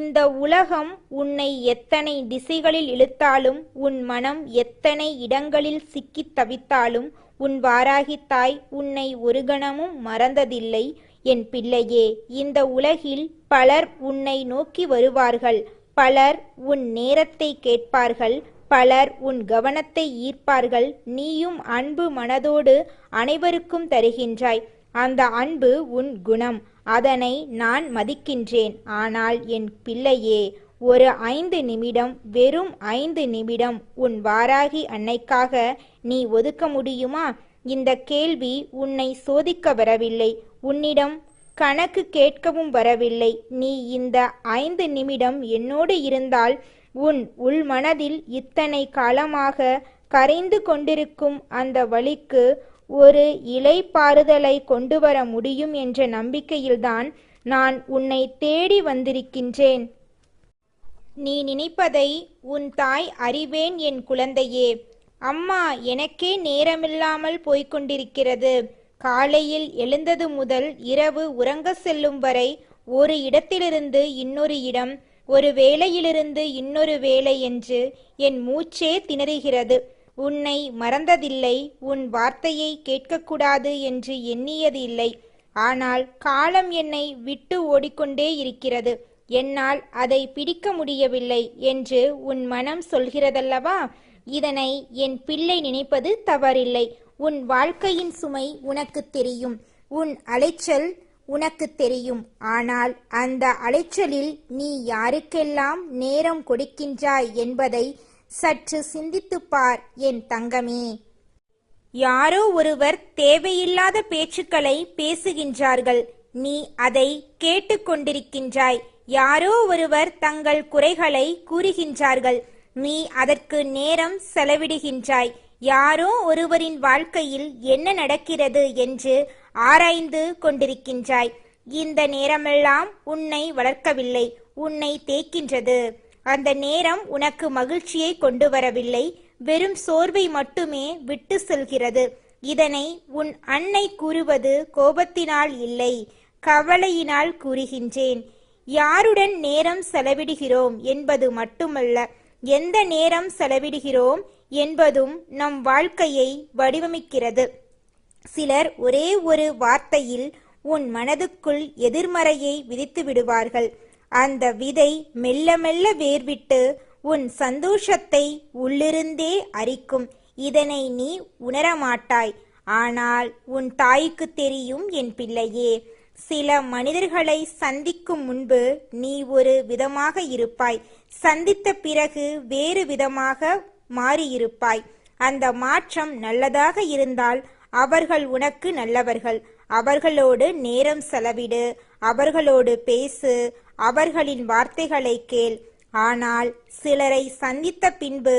இந்த உலகம் உன்னை எத்தனை திசைகளில் இழுத்தாலும், உன் மனம் எத்தனை இடங்களில் சிக்கித் தவித்தாலும், உன் வாராகித்தாய் உன்னை ஒரு கணமும் மறந்ததில்லை என் பிள்ளையே. இந்த உலகில் பலர் உன்னை நோக்கி வருவார்கள், பலர் உன் நேரத்தை கேட்பார்கள், பலர் உன் கவனத்தை ஈர்ப்பார்கள். நீயும் அன்பு மனதோடு அனைவருக்கும் தருகின்றாய். அந்த அன்பு உன் குணம், அதனை நான் மதிக்கின்றேன். ஆனால் என் பிள்ளையே, ஒரு 5 நிமிடம், வெறும் 5 நிமிடம் உன் வாராகி அன்னைக்காக நீ ஒதுக்க முடியுமா? இந்த கேள்வி உன்னை சோதிக்க வரவில்லை, உன்னிடம் கணக்கு கேட்கவும் வரவில்லை. நீ இந்த 5 நிமிடம் என்னோடு இருந்தால் உன் உள்மனதில் இத்தனை காலமாக கரைந்து கொண்டிருக்கும் அந்த வலிக்கு ஒரு இளைப்பாறுதலை கொண்டு வர முடியும் என்ற நம்பிக்கையில்தான் நான் உன்னை தேடி வந்திருக்கின்றேன். நீ நினைப்பதை உன் தாய் அறிவேன் என் குழந்தையே. அம்மா, எனக்கே நேரமில்லாமல் போய்கொண்டிருக்கிறது. காலையில் எழுந்தது முதல் இரவு உறங்க செல்லும் வரை ஒரு இடத்திலிருந்து இன்னொரு இடம், ஒரு வேலையிலிருந்து இன்னொரு வேலை என்று என் மூச்சே திணறுகிறது. உன்னை மறந்ததில்லை, உன் வார்த்தையை கேட்கக்கூடாது என்று எண்ணியது இல்லை. ஆனால் காலம் என்னை விட்டு ஓடிக்கொண்டே இருக்கிறது. என்னால் அதை பிடிக்க முடியவில்லை என்று உன் மனம் சொல்கிறதல்லவா? இதனை என் பிள்ளை நினைப்பது தவறில்லை. உன் வாழ்க்கையின் சுமை உனக்கு தெரியும், உன் அலைச்சல் உனக்கு தெரியும். ஆனால் அந்த அலைச்சலில் நீ யாருக்கெல்லாம் நேரம் கொடுக்கின்றாய் என்பதை சற்று சிந்தித்துப்பார் என் தங்கமே. யாரோ ஒருவர் தேவையில்லாத பேச்சுக்களை பேசுகின்றார்கள், நீ அதை கேட்டுக்கொண்டிருக்கின்றாய். யாரோ ஒருவர் தங்கள் குறைகளை கூறுகின்றார்கள், நீ அதற்கு நேரம் செலவிடுகின்றாய். யாரோ ஒருவரின் வாழ்க்கையில் என்ன நடக்கிறது என்று ஆராய்ந்து கொண்டிருக்கின்றாய். இந்த நேரமெல்லாம் உன்னை வளர்க்கவில்லை, உன்னை தேய்க்கின்றது. அந்த நேரம் உனக்கு மகிழ்ச்சியை கொண்டு வரவில்லை, வெறும் சோர்வை மட்டுமே விட்டு செல்கிறது. இதனை உன் அன்னை கூறுவது கோபத்தினால் இல்லை, கவலையினால் கூறுகின்றேன். யாருடன் நேரம் செலவிடுகிறோம் என்பது மட்டுமல்ல, எந்த நேரம் செலவிடுகிறோம் என்பதும் நம் வாழ்க்கையை வடிவமைக்கிறது. சிலர் ஒரே ஒரு வார்த்தையில் உன் மனதுக்குள் எதிர்மறையை விதித்து விடுவார்கள். அந்த விதை மெல்ல மெல்ல வேர்விட்டு உன் சந்தோஷத்தை உள்ளிருந்தே அரிக்கும். இதனை நீ உணரமாட்டாய். ஆனால் உன் தாய்க்கு தெரியும் என் பிள்ளையே. சில மனிதர்களை சந்திக்கும் முன்பு நீ ஒரு விதமாக இருப்பாய், சந்தித்த பிறகு வேறு விதமாக மாறியிருப்பாய். அந்த மாற்றம் நல்லதாக இருந்தால் அவர்கள் உனக்கு நல்லவர்கள். அவர்களோடு நேரம் செலவிடு, அவர்களோடு பேசு, அவர்களின் வார்த்தைகளை கேள். ஆனால் சிலரை சந்தித்த பின்பு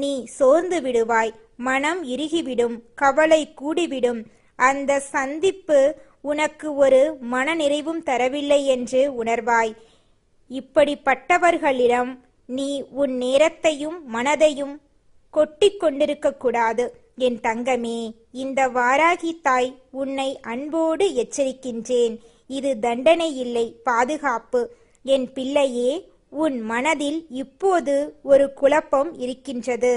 நீ சோர்ந்து விடுவாய், மனம் இறுகிவிடும், கவலை கூடிவிடும். அந்த சந்திப்பு உனக்கு ஒரு மனநிறைவும் தரவில்லை என்று உணர்வாய். இப்படிப்பட்டவர்களிடம் நீ உன் நேரத்தையும் மனதையும் கொட்டி கொண்டிருக்க கூடாது என் தங்கமே. இந்த வாராகி தாய் உன்னை அன்போடு எச்சரிக்கின்றேன். இது தண்டனை இல்லை, பாதுகாப்பு. என் பிள்ளையே, உன் மனதில் இப்போது ஒரு குழப்பம் இருக்கின்றது.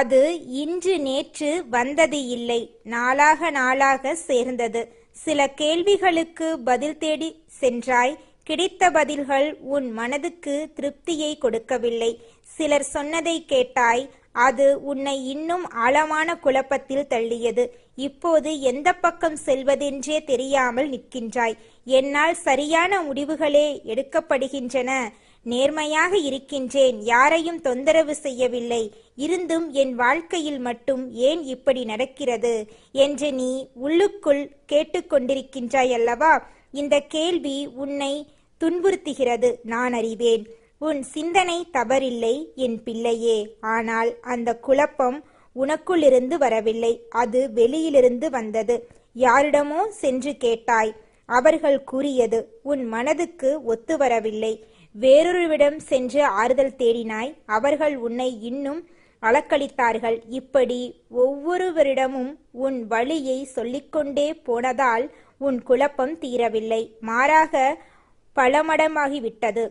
அது இன்று நேற்று வந்தது இல்லை, நாளாக நாளாக சேர்ந்தது. சில கேள்விகளுக்கு பதில் தேடி சென்றாய், கிடைத்த பதில்கள் உன் மனதுக்கு திருப்தியை கொடுக்கவில்லை. சிலர் சொன்னதை கேட்டாய், அது உன்னை இன்னும் ஆழமான குழப்பத்தில் தள்ளியது. இப்போது எந்த பக்கம் செல்வதென்றே தெரியாமல் நிற்கின்றாய். என்னால் சரியான முடிவுகளே எடுக்கப்படுகின்றன, நேர்மையாக இருக்கின்றேன், யாரையும் தொந்தரவு செய்யவில்லை, இருந்தும் என் வாழ்க்கையில் மட்டும் ஏன் இப்படி நடக்கிறது என்று நீ உள்ளுக்குள் கேட்டுக்கொண்டிருக்கின்றாய் அல்லவா? இந்த கேள்வி உன்னை துன்புறுத்துகிறது, நான் அறிவேன். உன் சிந்தனை தவறில்லை என் பிள்ளையே. ஆனால் அந்த குழப்பம் உனக்குள்ளிருந்து வரவில்லை, அது வெளியிலிருந்து வந்தது. யாரிடமோ சென்று கேட்டாய், அவர்கள் கூறியது உன் மனதுக்கு ஒத்து வரவில்லை. வேறொருவிடம் சென்று ஆறுதல் தேடினாய், அவர்கள் உன்னை இன்னும் அலக்களித்தார்கள். இப்படி ஒவ்வொருவரிடமும் உன் வழியை சொல்லிக்கொண்டே போனதால் உன் குழப்பம் தீரவில்லை, மாறாக பலமடமாகிவிட்டது.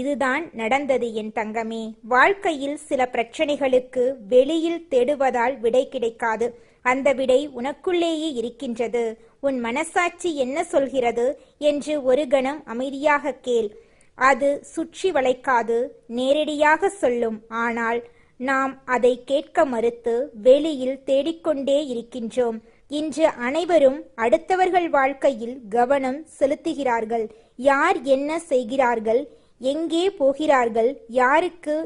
இதுதான் நடந்தது என் தங்கமே. வாழ்க்கையில் சில பிரச்சனைகளுக்கு வெளியில் தேடுவதால் விடை கிடைக்காது. அந்த விடை உனக்குள்ளேயே இருக்கின்றது. உன் மனசாட்சி என்ன சொல்கிறது என்று ஒரு கணம் அமைதியாக கேள். அது சுற்றி வளைக்காது, நேரடியாக சொல்லும். ஆனால் நாம் அதை கேட்க மறுத்து வெளியில் தேடிக்கொண்டே இருக்கின்றோம். இன்று அனைவரும் அடுத்தவர்கள் வாழ்க்கையில் கவனம் செலுத்துகிறார்கள். யார் என்ன செய்கிறார்கள், எங்கே போகிறார்கள், யாருக்கு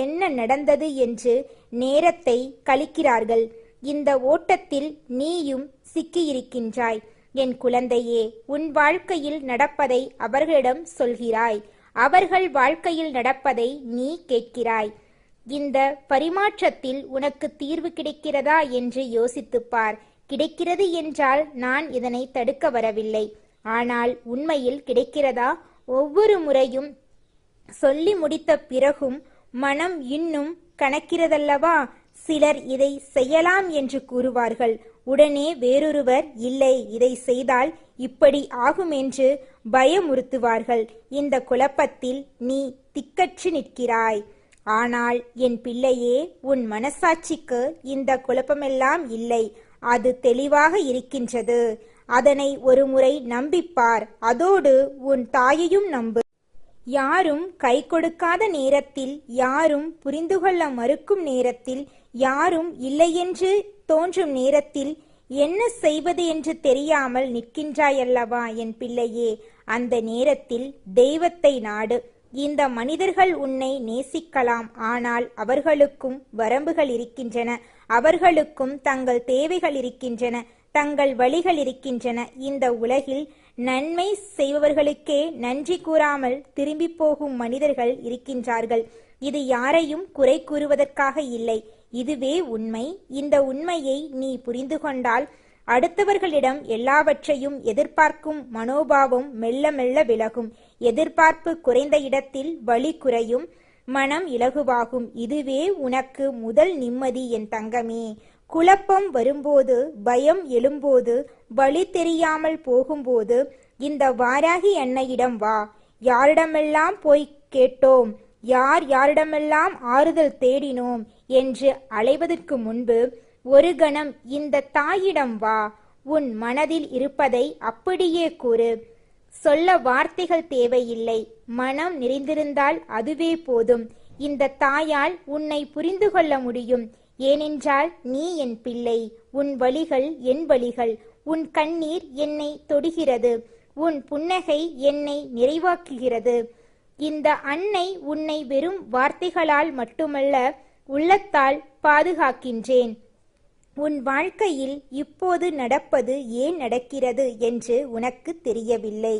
என்ன நடந்தது என்று நேரத்தை கழிக்கிறார்கள். இந்த ஓட்டத்தில் நீயும் சிக்கியிருக்கின்றாய். என் குழந்தையே, உன் வாழ்க்கையில் நடப்பதை அவர்களிடம் சொல்கிறாய். அவர்கள் வாழ்க்கையில் நடப்பதை நீ கேட்கிறாய். இந்த பரிமாற்றத்தில் உனக்கு தீர்வு கிடைக்கிறதா என்று யோசித்துப்பார். கிடைக்கிறது என்றால் நான் இதனை தடுக்க வரவில்லை. ஆனால் உண்மையில் கிடைக்கிறதா? ஒவ்வொரு முறையும் சொல்லி முடித்த பிறகும் மனம் இன்னும் கணக்கிறதல்லவா? சிலர் இதை செய்யலாம் என்று கூறுவார்கள். உடனே வேறொருவர் இல்லை, இதை செய்தால் இப்படி ஆகும் என்று பயமுறுத்துவார்கள். இந்த குழப்பத்தில் நீ திக்கற்று நிற்கிறாய். ஆனால் என் பிள்ளையே, உன் மனசாட்சிக்கு இந்த குழப்பமெல்லாம் இல்லை. அது தெளிவாக இருக்கின்றது. அதனை ஒரு முறை நம்பிப்பார். அதோடு உன் தாயையும் நம்பு. யாரும் கை கொடுக்காத நேரத்தில், யாரும் புரிந்து கொள்ள மறுக்கும் நேரத்தில், யாரும் இல்லையென்று தோன்றும் நேரத்தில் என்ன செய்வது என்று தெரியாமல் நிற்கின்றாயல்லவா என் பிள்ளையே? அந்த நேரத்தில் தெய்வத்தை நாடு. இந்த மனிதர்கள் உன்னை நேசிக்கலாம். ஆனால் அவர்களுக்கும் வரம்புகள் இருக்கின்றன. அவர்களுக்கும் தங்கள் தேவைகள் இருக்கின்றன, தங்கள் வழிகள் இருக்கின்றன. இந்த உலகில் நன்மை செய்பவர்களுக்கே நன்றி கூறாமல் திரும்பி போகும் மனிதர்கள் இருக்கின்றார்கள். இது யாரையும் குறை கூறுவதற்காக இல்லை. இதுவே உண்மை. இந்த உண்மையை நீ புரிந்து கொண்டால் அடுத்தவர்களிடம் எல்லாவற்றையும் எதிர்பார்க்கும் மனோபாவம் மெல்ல மெல்ல விலகும். எதிர்பார்ப்பு குறைந்த இடத்தில் வலி குறையும், மனம் இலகுவாகும். இதுவே உனக்கு முதல் நிம்மதி என் தங்கமே. குழப்பம் வரும்போது, பயம் எழும்போது, வழி தெரியாமல் போகும்போது இந்த வாராகி அன்னையிடம் வா. யாரிடமெல்லாம் போய் கேட்டோம், யாரிடமெல்லாம் ஆறுதல் தேடினோம் என்று அலைவதற்கு முன்பு ஒரு கணம் இந்த தாயிடம் வா. உன் மனதில் இருப்பதை அப்படியே கூறு. சொல்ல வார்த்தைகள் தேவையில்லை. மனம் நிறைந்திருந்தால் அதுவே போதும். இந்த தாயால் உன்னை புரிந்து கொள்ள முடியும். ஏனென்றால் நீ என் பிள்ளை. உன் வலிகள் என் வலிகள். உன் கண்ணீர் என்னை தொடுகிறது. உன் புன்னகை என்னை நிறைவாக்குகிறது. இந்த அன்னை உன்னை வெறும் வார்த்தைகளால் மட்டுமல்ல, உள்ளத்தால் பாதுகாக்கின்றேன். உன் வாழ்க்கையில் இப்போது நடப்பது ஏன் நடக்கிறது என்று உனக்கு தெரியவில்லை.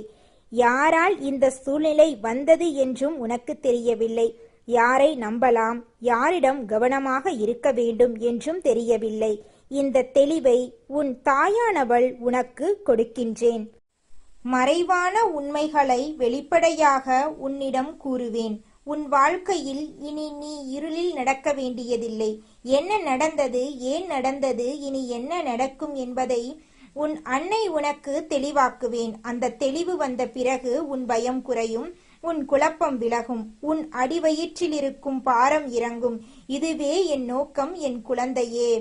யாரால் இந்த சூழ்நிலை வந்தது என்றும் உனக்கு தெரியவில்லை. யாரை நம்பலாம், யாரிடம் கவனமாக இருக்க வேண்டும் என்றும் தெரியவில்லை. இந்த தெளிவை உன் தாயானவள் உனக்கு கொடுக்கின்றேன். மறைவான உண்மைகளை வெளிப்படையாக உன்னிடம் கூறுவேன். உன் வாழ்க்கையில் இனி நீ இருளில் நடக்க வேண்டியதில்லை. என்ன நடந்தது, ஏன் நடந்தது, இனி என்ன நடக்கும் என்பதை உன் அன்னை உனக்கு தெளிவாக்குவேன். அந்த தெளிவு வந்த பிறகு உன் பயம் குறையும், உன் குழப்பம் விலகும், உன் அடிவயிற்றில் இருக்கும் பாரம் இறங்கும். இதுவே என் நோக்கம் என் குழந்தையே.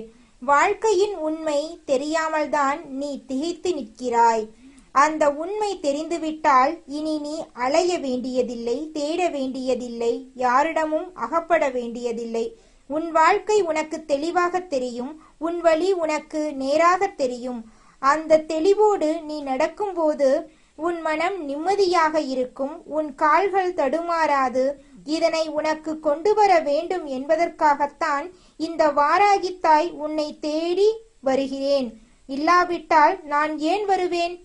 வாழ்க்கையின் உண்மை தெரியாமல்தான் நீ திகைத்து நிற்கிறாய். அந்த உண்மை தெரிந்துவிட்டால் இனி நீ அலைய வேண்டியதில்லை, தேட வேண்டியதில்லை, யாரிடமும் அகப்பட வேண்டியதில்லை. உன் வாழ்க்கை உனக்கு தெளிவாக தெரியும். உன் வழி உனக்கு நேராக தெரியும். அந்த தெளிவோடு நீ நடக்கும்போது உன் மனம் நிம்மதியாக இருக்கும். உன் கால்கள் தடுமாறாது. இதனை உனக்கு கொண்டு வர வேண்டும் என்பதற்காகத்தான் இந்த வாராகித்தாய் உன்னை தேடி வருகிறேன். இல்லாவிட்டால் நான் ஏன் வருவேன்?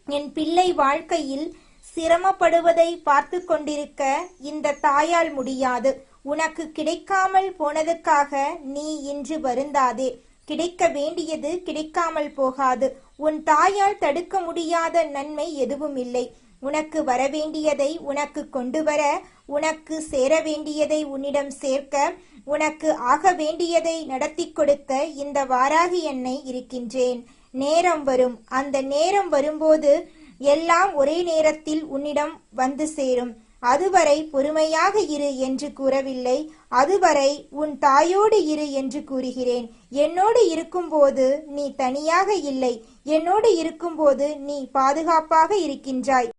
என் பிள்ளை வாழ்க்கையில் சிரமப்படுவதை பார்த்து கொண்டிருக்க இந்த தாயால் முடியாது. உனக்கு கிடைக்காமல் போனதுக்காக நீ இன்று வருந்தாதே. கிடைக்க வேண்டியது கிடைக்காமல் போகாது. உன் தாயால் தடுக்க முடியாத நன்மை எதுவும் இல்லை. உனக்கு வரவேண்டியதை உனக்கு கொண்டு வர, உனக்கு சேர வேண்டியதை உன்னிடம் சேர்க்க, உனக்கு ஆக வேண்டியதை நடத்தி கொடுக்க இந்த வாராகி அன்னை இருக்கின்றேன். நேரம் வரும். அந்த நேரம் வரும்போது எல்லாம் ஒரே நேரத்தில் உன்னிடம் வந்து சேரும். அதுவரை பொறுமையாக இரு என்று கூறவில்லை, அதுவரை உன் தாயோடு இரு என்று கூறுகிறேன். என்னோடு இருக்கும்போது நீ தனியாக இல்லை, என்னோடு இருக்கும்போது நீ பாதுகாப்பாக இருக்கின்றாய்.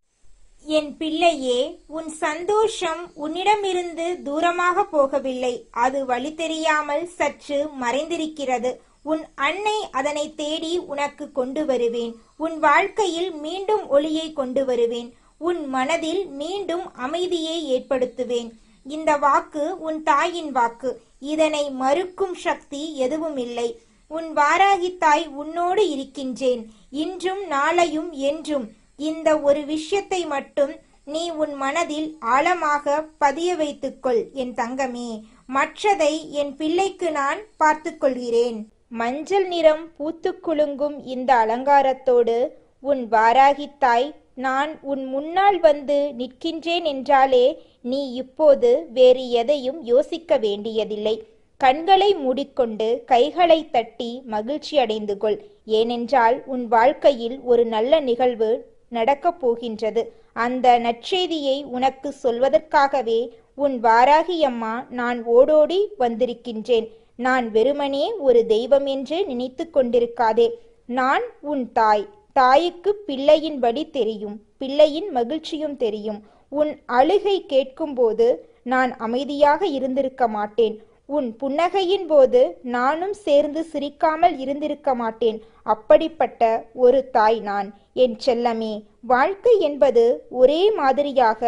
என் பிள்ளையே, உன் சந்தோஷம் உன்னிடமிருந்து தூரமாக போகவில்லை, அது வழி தெரியாமல் சற்று மறைந்திருக்கிறது. உன் அன்னை அதனை தேடி உனக்கு கொண்டு வருவேன். உன் வாழ்க்கையில் மீண்டும் ஒளியை கொண்டு வருவேன். உன் மனதில் மீண்டும் அமைதியை ஏற்படுத்துவேன். இந்த வாக்கு உன் தாயின் வாக்கு. இதனை மறுக்கும் சக்தி எதுவும் இல்லை. உன் வாராகி தாய் உன்னோடு இருக்கின்றேன், இன்றும் நாளையும் என்றும். இந்த ஒரு விஷயத்தை மட்டும் நீ உன் மனதில் ஆழமாக பதிய வைத்துக்கொள் என் தங்கமே. மற்றதை என் பிள்ளைக்கு நான் பார்த்து கொள்கிறேன். மஞ்சள் நிறம் பூத்து குலுங்கும் இந்த அலங்காரத்தோடு உன் வாராகி தாய் நான் உன் முன்னால் வந்து நிற்கின்றேன் என்றாலே நீ இப்போது வேறு எதையும் யோசிக்க வேண்டியதில்லை. கண்களை மூடிக்கொண்டு கைகளை தட்டி மகிழ்ச்சி அடைந்து கொள். ஏனென்றால் உன் வாழ்க்கையில் ஒரு நல்ல நிகழ்வு நடக்கப் போகின்றது. அந்த நற்செய்தியை உனக்கு சொல்வதற்காகவே உன் வாராகி அம்மா நான் ஓடோடி வந்திருக்கின்றேன். நான் வெறுமனே ஒரு தெய்வம் என்று நினைத்து கொண்டிருக்காதே. நான் உன் தாய். தாய்க்கு பிள்ளையின் வழி தெரியும், பிள்ளையின் மகிழ்ச்சியும் தெரியும். உன் அழுகை கேட்கும்போது நான் அமைதியாக இருந்திருக்க மாட்டேன். உன் புன்னகையின் போது நானும் சேர்ந்து சிரிக்காமல் இருந்திருக்க மாட்டேன். அப்படிப்பட்ட ஒரு தாய் நான். என் செல்லமே, வாழ்க்கை என்பது ஒரே மாதிரியாக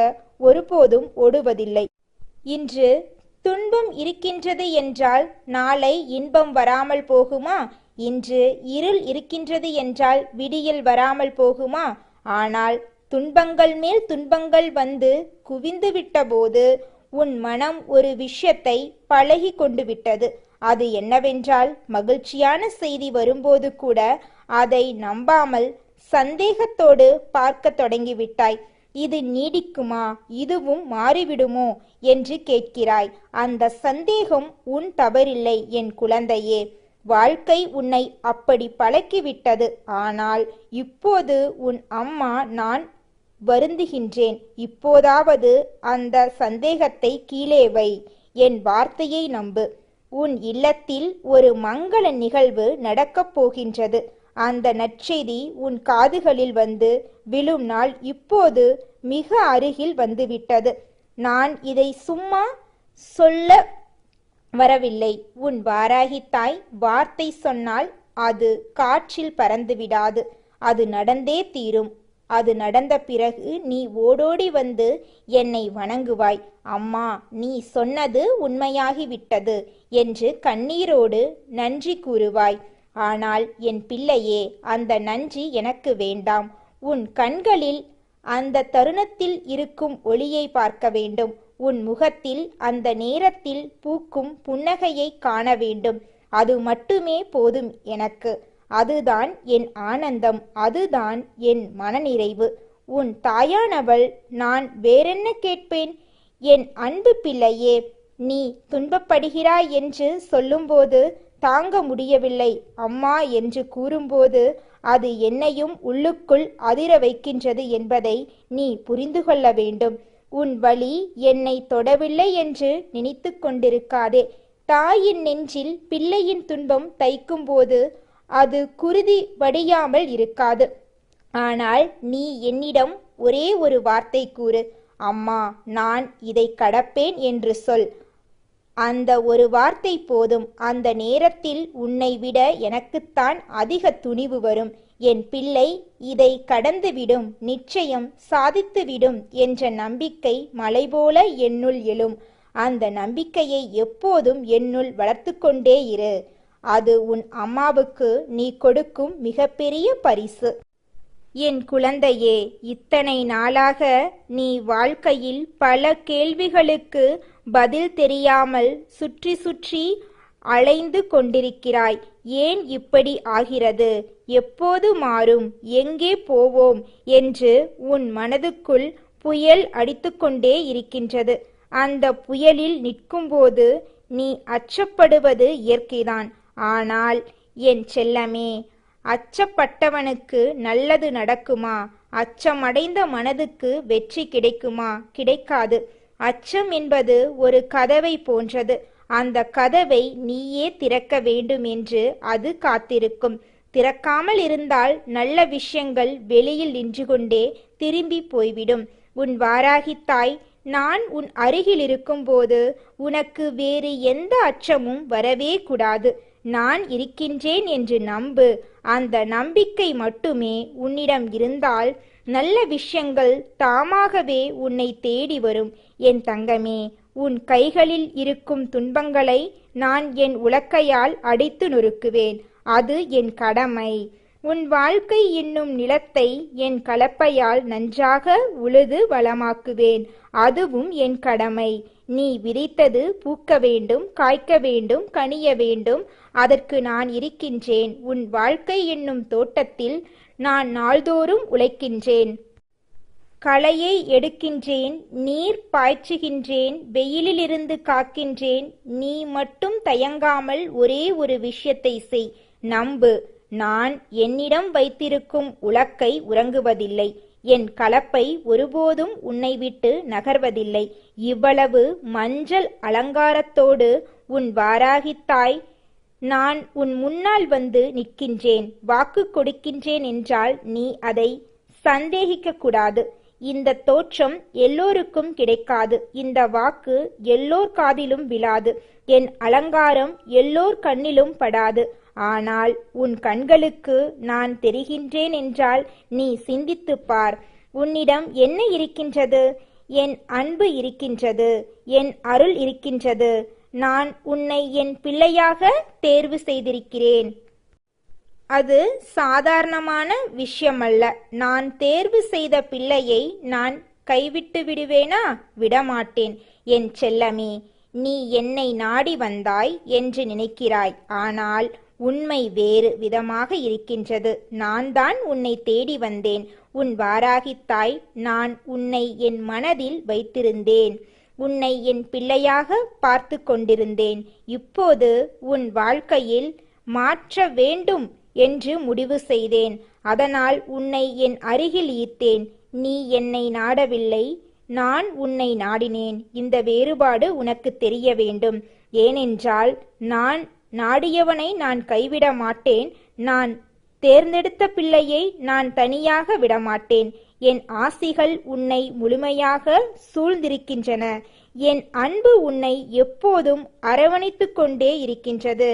ஒருபோதும் ஓடுவதில்லை. இன்று துன்பம் இருக்கின்றது என்றால் நாளை இன்பம் வராமல் போகுமா? இன்று இருள் இருக்கின்றது என்றால் விடியல் வராமல் போகுமா? ஆனால் துன்பங்கள் மேல் துன்பங்கள் வந்து குவிந்து விட்ட போது உன் மனம் ஒரு விஷயத்தை பழகி கொண்டு விட்டது. அது என்னவென்றால், மகிழ்ச்சியான செய்தி வரும்போது கூட அதை நம்பாமல் சந்தேகத்தோடு பார்க்க தொடங்கிவிட்டாய். இது நீடிக்குமா, இதுவும் மாறிவிடுமோ என்று கேட்கிறாய். அந்த சந்தேகம் உன் தவறில்லை என் குழந்தையே. வாழ்க்கை உன்னை அப்படி பழக்கிவிட்டது. ஆனால் இப்போது உன் அம்மா நான் வருந்துகின்றேன். இப்போதாவது அந்த சந்தேகத்தை கீழே வை. என் வார்த்தையை நம்பு. உன் இல்லத்தில் ஒரு மங்கள நிகழ்வு நடக்கப் போகின்றது. அந்த நற்செய்தி உன் காதுகளில் வந்து விழும் நாள் இப்போது மிக அருகில் வந்துவிட்டது. நான் இதை சும்மா சொல்ல வரவில்லை. உன் வாராகி தாய் வார்த்தை சொன்னால் அது காற்றில் பறந்து விடாது. அது நடந்தே தீரும். அது நடந்த பிறகு நீ ஓடோடி வந்து என்னை வணங்குவாய். அம்மா, நீ சொன்னது உண்மையாகிவிட்டது என்று கண்ணீரோடு நன்றி கூறுவாய். ஆனால் என் பிள்ளையே, அந்த நன்றி எனக்கு வேண்டாம். உன் கண்களில் அந்த தருணத்தில் இருக்கும் ஒளியை பார்க்க வேண்டும். உன் முகத்தில் அந்த நேரத்தில் பூக்கும் புன்னகையை காண வேண்டும். அது மட்டுமே போதும் எனக்கு. அதுதான் என் ஆனந்தம், அதுதான் என் மனநிறைவு. உன் தாயானவள் நான் வேறென்ன கேட்பேன்? என் அன்பு பிள்ளையே, நீ துன்பப்படுகிறாய் என்று சொல்லும்போது தாங்க முடியவில்லை அம்மா என்று கூறும்போது அது என்னையும் உள்ளுக்குள் அதிர வைக்கின்றது என்பதை நீ புரிந்து கொள்ள வேண்டும். உன் வலி என்னை தொடவில்லை என்று நினைத்து கொண்டிருக்காதே. தாயின் நெஞ்சில் பிள்ளையின் துன்பம் தைக்கும் போது அது குருதி வடியாமல் இருக்காது. ஆனால் நீ என்னிடம் ஒரே ஒரு வார்த்தை கூறு, அம்மா நான் இதை கடப்பேன் என்று சொல். அந்த ஒரு வார்த்தை போதும். அந்த நேரத்தில் உன்னை விட எனக்குத்தான் அதிக துணிவு வரும். என் பிள்ளை இதை கடந்துவிடும், நிச்சயம் சாதித்துவிடும் என்ற நம்பிக்கை மலை போல என்னுள் எழும். அந்த நம்பிக்கையை எப்போதும் என்னுள் வளர்த்து கொண்டே இரு. அது உன் அம்மாவுக்கு நீ கொடுக்கும் மிகப்பெரிய பரிசு. என் குழந்தையே, இத்தனை நாளாக நீ வாழ்க்கையில் பல கேள்விகளுக்கு பதில் தெரியாமல் சுற்றி சுற்றி அலைந்து கொண்டிருக்கிறாய். ஏன் இப்படி ஆகிறது? எப்போது மாறும்? எங்கே போவோம் என்று உன் மனதுக்குள் புயல் அடித்துக்கொண்டே இருக்கின்றது. அந்த புயலில் நிற்கும்போது நீ அச்சப்படுவது இயற்கைதான். ஆனால் என் செல்லமே, அச்சப்பட்டவனுக்கு நல்லது நடக்குமா? அச்சமடைந்த மனதுக்கு வெற்றி கிடைக்குமா? கிடைக்காது. அச்சம் என்பது ஒரு கதவை போன்றது. அந்த கதவை நீயே திறக்க வேண்டும் என்று அது காத்திருக்கும். திறக்காமல் இருந்தால் நல்ல விஷயங்கள் வெளியில் நின்று கொண்டே திரும்பி போய்விடும். உன் வாராகித்தாய் நான் உன் அருகில் இருக்கும்போது உனக்கு வேறு எந்த அச்சமும் வரவே கூடாது. நான் இருக்கின்றேன் என்று நம்பு. அந்த நம்பிக்கை மட்டுமே உன்னிடம் இருந்தால் நல்ல விஷயங்கள் தாமாகவே உன்னை தேடி வரும். என் தங்கமே, உன் கைகளில் இருக்கும் துன்பங்களை நான் என் உலக்கையால் அடித்து நொறுக்குவேன். அது என் கடமை. உன் வாழ்க்கை என்னும் நிலத்தை என் கலப்பையால் நன்றாக உழுது வளமாக்குவேன். அதுவும் என் கடமை. நீ விதைத்தது பூக்க வேண்டும், காய்க்க வேண்டும், கனிய வேண்டும். அதற்கு நான் இருக்கின்றேன். உன் வாழ்க்கை என்னும் தோட்டத்தில் நான் நாள்தோறும் உழைக்கின்றேன். களையை எடுக்கின்றேன், நீர் பாய்ச்சுகின்றேன், வெயிலிலிருந்து காக்கின்றேன். நீ மட்டும் தயங்காமல் ஒரே ஒரு விஷயத்தை செய். நம்பு. நான் என்னிடம் வைத்திருக்கும் உலக்கை உறங்குவதில்லை. என் கலப்பை ஒருபோதும் உன்னை விட்டு நகர்வதில்லை. இவ்வளவு மஞ்சள் அலங்காரத்தோடு உன் வாராகித்தாய் நான் உன் முன்னால் வந்து நிற்கின்றேன். வாக்கு கொடுக்கின்றேன் என்றால் நீ அதை சந்தேகிக்க கூடாது. இந்த தோற்றம் எல்லோருக்கும் கிடைக்காது. இந்த வாக்கு எல்லோர் காதிலும் விழாது. என் அலங்காரம் எல்லோர் கண்ணிலும் படாது. ஆனால் உன் கண்களுக்கு நான் தெரிகின்றேன் என்றால் நீ சிந்தித்துப் பார். உன்னிடம் என்ன இருக்கின்றது? என் அன்பு இருக்கின்றது. என் அருள் இருக்கின்றது. நான் உன்னை என் பிள்ளையாக தேர்வு செய்திருக்கிறேன். அது சாதாரணமான விஷயமல்ல. நான் தேர்வு செய்த பிள்ளையை நான் கைவிட்டு விடுவேனா? விடமாட்டேன். என் செல்லமே, நீ என்னை நாடி வந்தாய் என்று நினைக்கிறாய். ஆனால் உண்மை வேறு விதமாக இருக்கின்றது. நான் தான் உன்னை தேடி வந்தேன். உன் வாராகித்தாய் நான் உன்னை என் மனதில் வைத்திருந்தேன். உன்னை என் பிள்ளையாக பார்த்து கொண்டிருந்தேன். இப்போது உன் வாழ்க்கையில் மாற்ற வேண்டும் என்று முடிவு செய்தேன். அதனால் உன்னை என் அருகில் ஈர்த்தேன். நீ என்னை நாடவில்லை, நான் உன்னை நாடினேன். இந்த வேறுபாடு உனக்கு தெரிய வேண்டும். ஏனென்றால் நான் நாடியவனை நான் கைவிட மாட்டேன். நான் தேர்ந்தெடுத்த பிள்ளையை நான் தனியாக விடமாட்டேன். என் ஆசிகள் உன்னை முழுமையாக சூழ்ந்திருக்கின்றன. என் அன்பு உன்னை எப்போதும் அரவணைத்து கொண்டே இருக்கின்றது.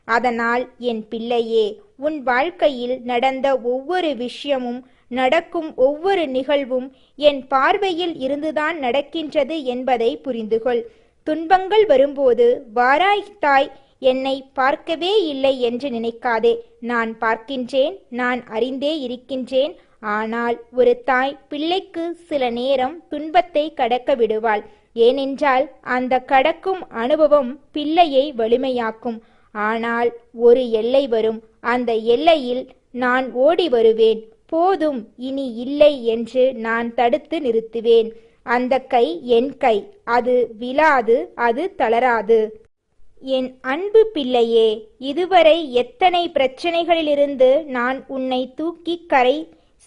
அதனால் என் பிள்ளையே, உன் வாழ்க்கையில் நடந்த ஒவ்வொரு விஷயமும், நடக்கும் ஒவ்வொரு நிகழ்வும் என் பார்வையில் இருந்துதான் நடக்கின்றது என்பதை புரிந்துகொள். துன்பங்கள் வரும்போது வாராய்த்தாய் என்னை பார்க்கவே இல்லை என்று நினைக்காதே. நான் பார்க்கின்றேன், நான் அறிந்தே இருக்கின்றேன். ஆனால் ஒரு தாய் பிள்ளைக்கு சில நேரம் துன்பத்தை கடக்க விடுவாள். ஏனென்றால் அந்த கடக்கும் அனுபவம் பிள்ளையை வலிமையாக்கும். ஆனால் ஒரு எல்லை வரும். அந்த எல்லையில் நான் ஓடி வருவேன். போதும், இனி இல்லை என்று நான் தடுத்து நிறுத்துவேன். அந்த கை என் கை. அது விழாது, அது தளராது. என் அன்பு பிள்ளையே, இதுவரை எத்தனை பிரச்சனைகளிலிருந்து நான் உன்னை தூக்கி கரை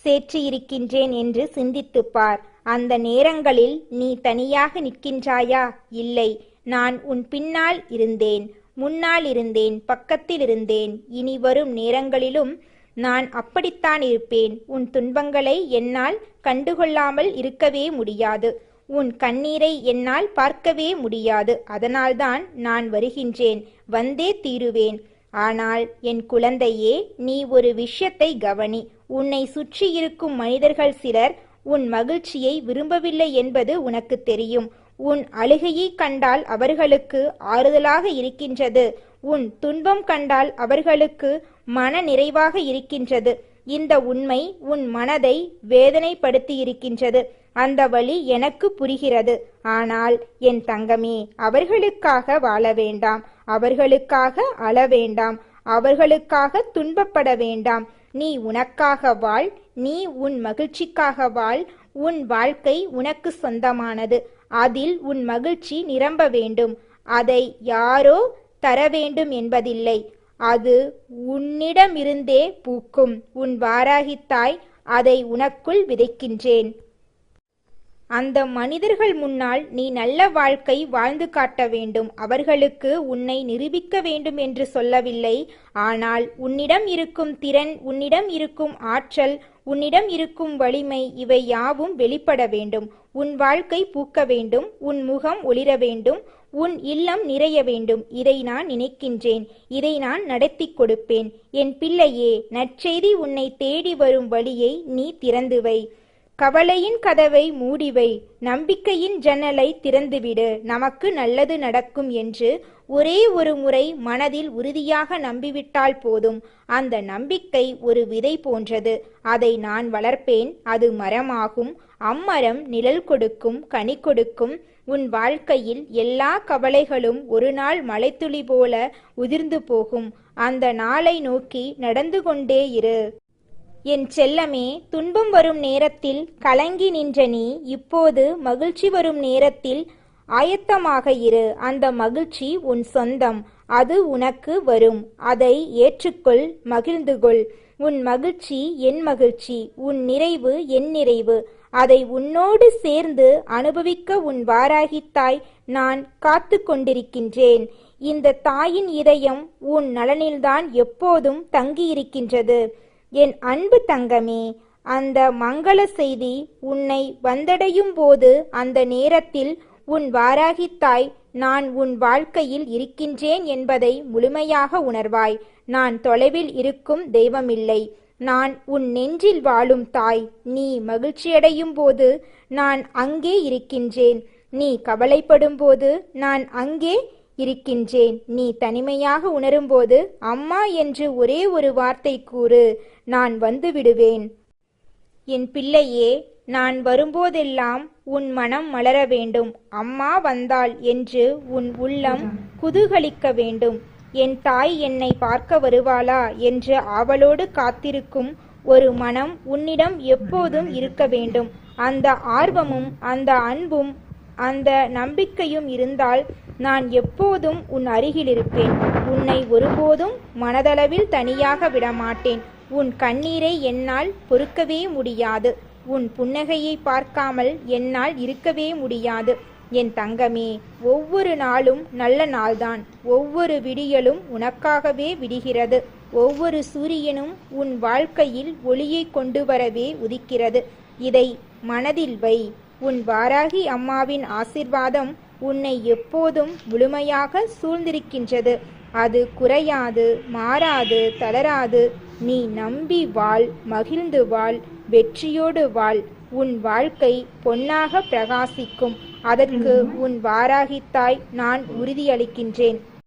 சேற்றியிருக்கின்றேன் என்று சிந்தித்துப் பார். அந்த நேரங்களில் நீ தனியாக நிற்கின்றாயா? இல்லை. நான் உன் பின்னால் இருந்தேன், முன்னால் இருந்தேன், பக்கத்தில் இருந்தேன். இனி வரும் நேரங்களிலும் நான் அப்படித்தான் இருப்பேன். உன் துன்பங்களை என்னால் கண்டுகொள்ளாமல் இருக்கவே முடியாது. உன் கண்ணீரை என்னால் பார்க்கவே முடியாது. அதனால்தான் நான் வருகின்றேன். வந்தே தீருவேன். ஆனால் என் குழந்தையே, நீ ஒரு விஷயத்தை கவனி. உன்னை சுற்றி இருக்கும் மனிதர்கள் சிலர் உன் மகிழ்ச்சியை விரும்பவில்லை என்பது உனக்கு தெரியும். உன் அழுகையை கண்டால் அவர்களுக்கு ஆறுதலாக இருக்கின்றது. உன் துன்பம் கண்டால் அவர்களுக்கு மன நிறைவாக இருக்கின்றது. இந்த உண்மை உன் மனதை வேதனைப்படுத்தி இருக்கின்றது. அந்த வழி எனக்கு புரிகிறது. ஆனால் என் தங்கமே, அவர்களுக்காக வாழ வேண்டாம். அவர்களுக்காக அழ வேண்டாம். அவர்களுக்காக துன்பப்பட வேண்டாம். நீ உனக்காக வாழ். நீ உன் மகிழ்ச்சிக்காக வாழ். உன் வாழ்க்கை உனக்கு சொந்தமானது. அதில் உன் மகிழ்ச்சி நிரம்ப வேண்டும். அதை யாரோ தர வேண்டும் என்பதில்லை. அது உன்னிடமிருந்தே பூக்கும். உன் வாராகித்தாய் அதை உனக்குள் விதைக்கின்றேன். அந்த மனிதர்கள் முன்னால் நீ நல்ல வாழ்க்கை வாழ்ந்து காட்ட வேண்டும். அவர்களுக்கு உன்னை நிரூபிக்க வேண்டும் என்று சொல்லவில்லை. ஆனால் உன்னிடம் இருக்கும் திறன், உன்னிடம் இருக்கும் ஆற்றல், உன்னிடம் இருக்கும் வலிமை, இவை யாவும் வெளிப்பட வேண்டும். உன் வாழ்க்கை பூக்க வேண்டும், உன் முகம் ஒளிர வேண்டும், உன் இல்லம் நிறைய வேண்டும். இதை நான் நினைக்கின்றேன், இதை நான் நடத்தி கொடுப்பேன். என் பிள்ளையே, நற்செய்தி உன்னை தேடி வரும் வழியை நீ திறந்து வை. கவலையின் கதவை மூடிவை, நம்பிக்கையின் ஜன்னலை திறந்துவிடு. நமக்கு நல்லது நடக்கும் என்று ஒரே ஒரு முறை மனதில் உறுதியாக நம்பிவிட்டால் போதும். அந்த நம்பிக்கை ஒரு விதை போன்றது. அதை நான் வளர்ப்பேன், அது மரமாகும். அம்மரம் நிழல் கொடுக்கும், கனி கொடுக்கும். உன் வாழ்க்கையில் எல்லா கவலைகளும் ஒரு நாள் மழைத்துளி போல உதிர்ந்து போகும். அந்த நாளை நோக்கி நடந்து கொண்டே இரு. என் செல்லமே, துன்பம் வரும் நேரத்தில் கலங்கி நின்ற நீ இப்போது மகிழ்ச்சி வரும் நேரத்தில் ஆயத்தமாக இரு. அந்த மகிழ்ச்சி உன் சொந்தம், அது உனக்கு வரும். அதை ஏற்றுக்கொள், மகிழ்ந்து கொள். உன் மகிழ்ச்சி என் மகிழ்ச்சி, உன் நிறைவு என் நிறைவு. அதை உன்னோடு சேர்ந்து அனுபவிக்க உன் வாராகித்தாய் நான் காத்து கொண்டிருக்கின்றேன். இந்த தாயின் இதயம் உன் நலனில்தான் எப்போதும் தங்கியிருக்கின்றது. என் அன்பு தங்கமே, அந்த மங்கள செய்தி உன்னை வந்தடையும் போது அந்த நேரத்தில் உன் வாராகித்தாய் நான் உன் வாழ்க்கையில் இருக்கின்றேன் என்பதை முழுமையாக உணர்வாய். நான் தொலைவில் இருக்கும் தெய்வமில்லை, நான் உன் நெஞ்சில் வாழும் தாய். நீ மகிழ்ச்சியடையும் போது நான் அங்கே இருக்கின்றேன். நீ கவலைப்படும் போது நான் அங்கே இருக்கின்றேன். நீ தனிமையாக உணரும்போது அம்மா என்று ஒரே ஒரு வார்த்தை கூறு, நான் வந்து விடுவேன். என் பிள்ளையே, நான் வரும்போதெல்லாம் உன் மனம் மலர வேண்டும். அம்மா வந்தாள் என்று உன் உள்ளம் குதூகலிக்க வேண்டும். என் தாய் என்னை பார்க்க வருவாளா என்று ஆவலோடு காத்திருக்கும் ஒரு மனம் உன்னிடம் எப்போதும் இருக்க வேண்டும். அந்த ஆர்வமும் அந்த அன்பும் அந்த நம்பிக்கையும் இருந்தால் நான் எப்போதும் உன் அருகில் இருப்பேன். உன்னை ஒருபோதும் மனதளவில் தனியாக விடமாட்டேன். உன் கண்ணீரை என்னால் பொறுக்கவே முடியாது. உன் புன்னகையை பார்க்காமல் என்னால் இருக்கவே முடியாது. என் தங்கமே, ஒவ்வொரு நாளும் நல்ல நாள்தான். ஒவ்வொரு விடியலும் உனக்காகவே விடுகிறது. ஒவ்வொரு சூரியனும் உன் வாழ்க்கையில் ஒளியை கொண்டு வரவே உதிக்கிறது. இதை மனதில் வை. உன் வாராகி அம்மாவின் ஆசிர்வாதம் உன்னை எப்போதும் முழுமையாக சூழ்ந்திருக்கின்றது. அது குறையாது, மாறாது, தளராது. நீ நம்பி வாழ், மகிழ்ந்து வாழ், வெற்றியோடு வாழ். உன் வாழ்க்கை பொன்னாக பிரகாசிக்கும். அதற்கு உன் வாராகித்தாய் நான் உறுதியளிக்கின்றேன்.